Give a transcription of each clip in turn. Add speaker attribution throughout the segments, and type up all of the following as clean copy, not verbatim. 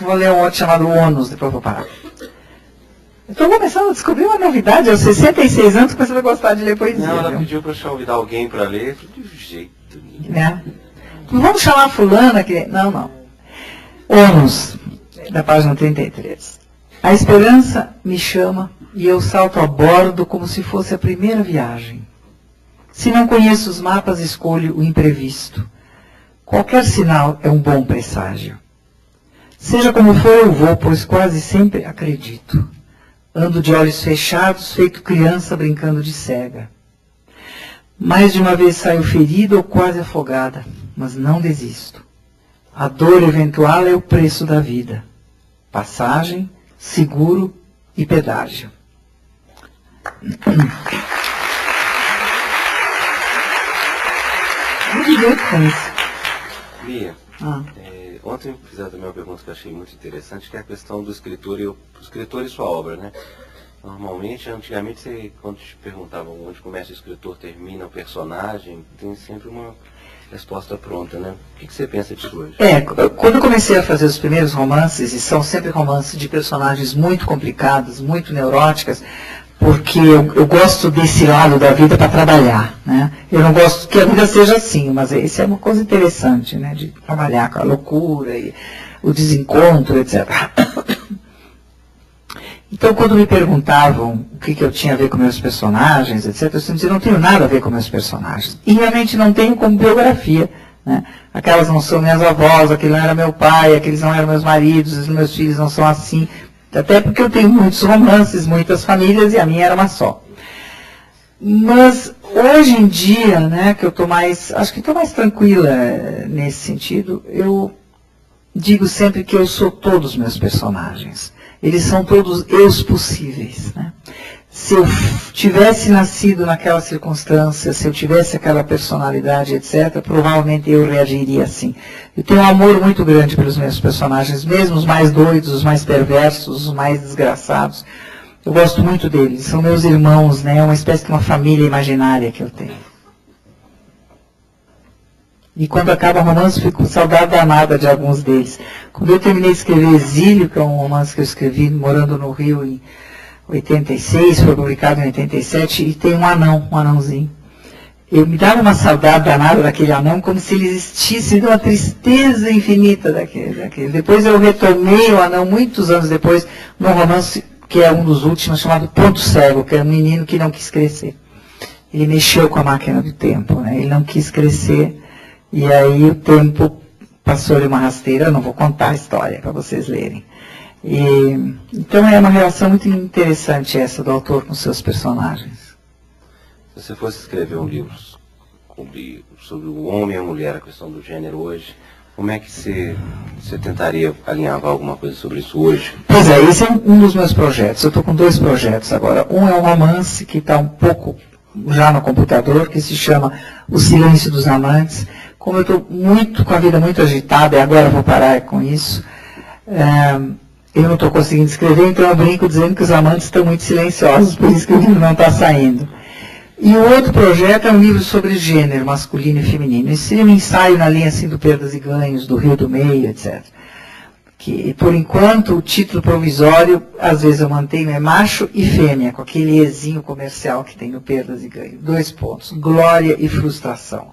Speaker 1: Vou ler um outro chamado Ônus, depois vou parar. Estou começando a descobrir uma novidade, aos 66 anos começando a gostar de ler poesia.
Speaker 2: Não, ela pediu para eu convidar alguém para ler, eu falei, de jeito nenhum.
Speaker 1: É. Vamos chamar fulana que... Não. Ônus, da página 33. A esperança me chama e eu salto a bordo como se fosse a primeira viagem. Se não conheço os mapas, escolho o imprevisto. Qualquer sinal é um bom presságio. Seja como for, eu vou, pois quase sempre acredito. Ando de olhos fechados, feito criança brincando de cega. Mais de uma vez saio ferida ou quase afogada, mas não desisto. A dor eventual é o preço da vida. Passagem, seguro e pedágio. Muito doido com isso.
Speaker 2: Bia, ontem fizeram também uma pergunta que eu achei muito interessante, que é a questão do escritor e sua obra, né? Normalmente, antigamente, quando te perguntavam onde começa o escritor, termina o personagem, tem sempre uma resposta pronta, né? O que você pensa disso hoje?
Speaker 1: Quando eu comecei a fazer os primeiros romances, e são sempre romances de personagens muito complicados, muito neuróticas, porque eu gosto desse lado da vida para trabalhar, né? Eu não gosto que a vida seja assim, mas isso é uma coisa interessante, né? De trabalhar com a loucura e o desencontro, etc. Então, quando me perguntavam o que eu tinha a ver com meus personagens, etc., eu sempre dizia, não tenho nada a ver com meus personagens. E realmente não tenho como biografia, né? Aquelas não são minhas avós, aquele não era meu pai, aqueles não eram meus maridos, os meus filhos não são assim. Até porque eu tenho muitos romances, muitas famílias, e a minha era uma só. Mas, hoje em dia, né, que eu estou mais, acho que estou mais tranquila nesse sentido, eu digo sempre que eu sou todos os meus personagens. Eles são todos eus possíveis, né? Se eu tivesse nascido naquela circunstância, se eu tivesse aquela personalidade, etc., provavelmente eu reagiria assim. Eu tenho um amor muito grande pelos meus personagens, mesmo os mais doidos, os mais perversos, os mais desgraçados. Eu gosto muito deles, são meus irmãos, né? É uma espécie de uma família imaginária que eu tenho. E quando acaba o romance, fico com saudade danada de alguns deles. Quando eu terminei de escrever Exílio, que é um romance que eu escrevi morando no Rio em 86, foi publicado em 87, e tem um anãozinho. Eu me dava uma saudade danada daquele anão, como se ele existisse, de uma tristeza infinita daquele. Depois eu retomei o anão, muitos anos depois, num romance que é um dos últimos, chamado Ponto Cego, que é um menino que não quis crescer. Ele mexeu com a máquina do tempo, né? Ele não quis crescer, e aí o tempo passou-lhe uma rasteira. Eu não vou contar a história para vocês lerem. Então é uma relação muito interessante essa do autor com seus personagens.
Speaker 2: Se você fosse escrever um livro sobre o homem e a mulher, a questão do gênero hoje, como é que você tentaria alinhar alguma coisa sobre isso hoje?
Speaker 1: Pois é, esse é um dos meus projetos. Eu estou com 2 projetos agora. Um é um romance que está um pouco já no computador, que se chama O Silêncio dos Amantes. Como eu estou com a vida muito agitada, e agora vou parar com isso, eu não estou conseguindo escrever, então eu brinco dizendo que os amantes estão muito silenciosos, por isso que o livro não está saindo. E o outro projeto é um livro sobre gênero, masculino e feminino. Esse seria um ensaio na linha assim, do Perdas e Ganhos, do Rio do Meio, etc. Que, por enquanto, o título provisório, às vezes eu mantenho, é Macho e Fêmea, com aquele ezinho comercial que tem no Perdas e Ganhos. 2 pontos, glória e frustração.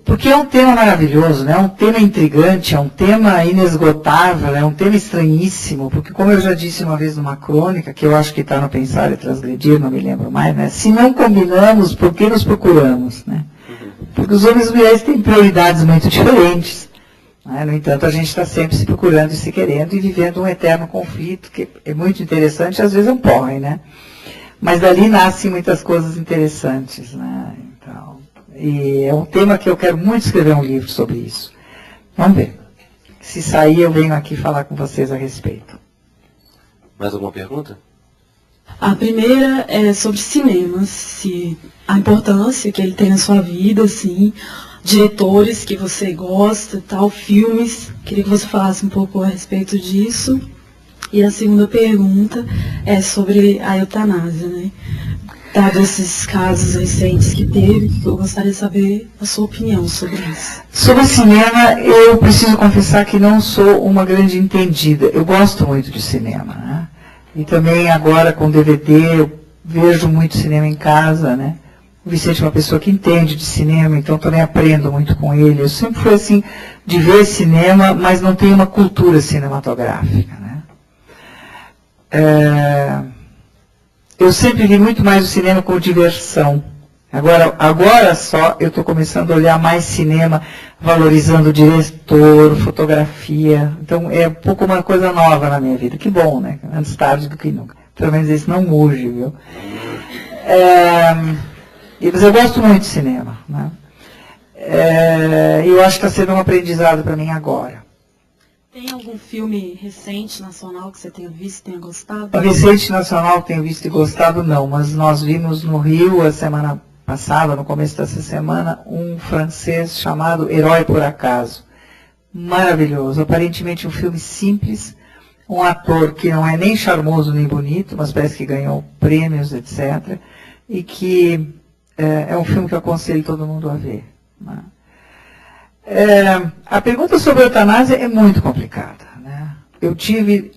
Speaker 1: Porque é um tema maravilhoso, né? É um tema intrigante, é um tema inesgotável, é um tema estranhíssimo, porque como eu já disse uma vez numa crônica, que eu acho que está no Pensar e Transgredir, não me lembro mais, né? Se não combinamos, por que nos procuramos, né? Porque os homens e as mulheres têm prioridades muito diferentes, né? No entanto, a gente está sempre se procurando e se querendo e vivendo um eterno conflito, que é muito interessante, às vezes é um porre, né? Mas dali nascem muitas coisas interessantes, né? Então... E é um tema que eu quero muito escrever um livro sobre isso. Vamos ver. Se sair, eu venho aqui falar com vocês a respeito.
Speaker 2: Mais alguma pergunta?
Speaker 3: A primeira é sobre cinema, se a importância que ele tem na sua vida, assim, diretores que você gosta, tal, filmes. Queria que você falasse um pouco a respeito disso. E a segunda pergunta é sobre a eutanásia, né? dado esses casos recentes que teve, eu gostaria de saber a sua opinião sobre isso.
Speaker 1: Sobre cinema, eu preciso confessar que não sou uma grande entendida. Eu gosto muito de cinema, né? E também agora com DVD, eu vejo muito cinema em casa, né? O Vicente é uma pessoa que entende de cinema, então também aprendo muito com ele. Eu sempre fui assim, de ver cinema, mas não tenho uma cultura cinematográfica, né? Eu sempre vi muito mais o cinema como diversão. Agora só eu estou começando a olhar mais cinema, valorizando o diretor, fotografia. Então é um pouco uma coisa nova na minha vida. Que bom, né? Antes tarde do que nunca. Pelo menos isso não muge, viu? Mas eu gosto muito de cinema, né? Eu acho que está sendo um aprendizado para mim agora.
Speaker 3: Tem algum filme recente, nacional, que você tenha visto e tenha gostado?
Speaker 1: Recente nacional que tenho visto e gostado, não. Mas nós vimos no Rio, a semana passada, no começo dessa semana, um francês chamado Herói por Acaso. Maravilhoso. Aparentemente um filme simples. Um ator que não é nem charmoso nem bonito, mas parece que ganhou prêmios, etc. E que é um filme que eu aconselho todo mundo a ver, né? A pergunta sobre a eutanásia é muito complicada, né?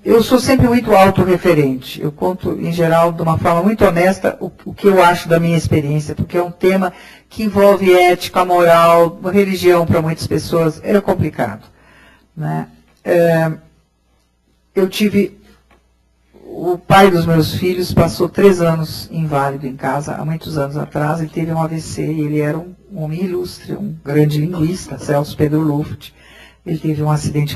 Speaker 1: Eu sou sempre muito autorreferente. Eu conto, em geral, de uma forma muito honesta, o que eu acho da minha experiência, porque é um tema que envolve ética, moral, religião para muitas pessoas. É complicado, né? O pai dos meus filhos passou 3 anos inválido em casa, há muitos anos atrás. Ele teve um AVC e ele era um homem ilustre, um grande linguista, Celso Pedro Luft. Ele teve um acidente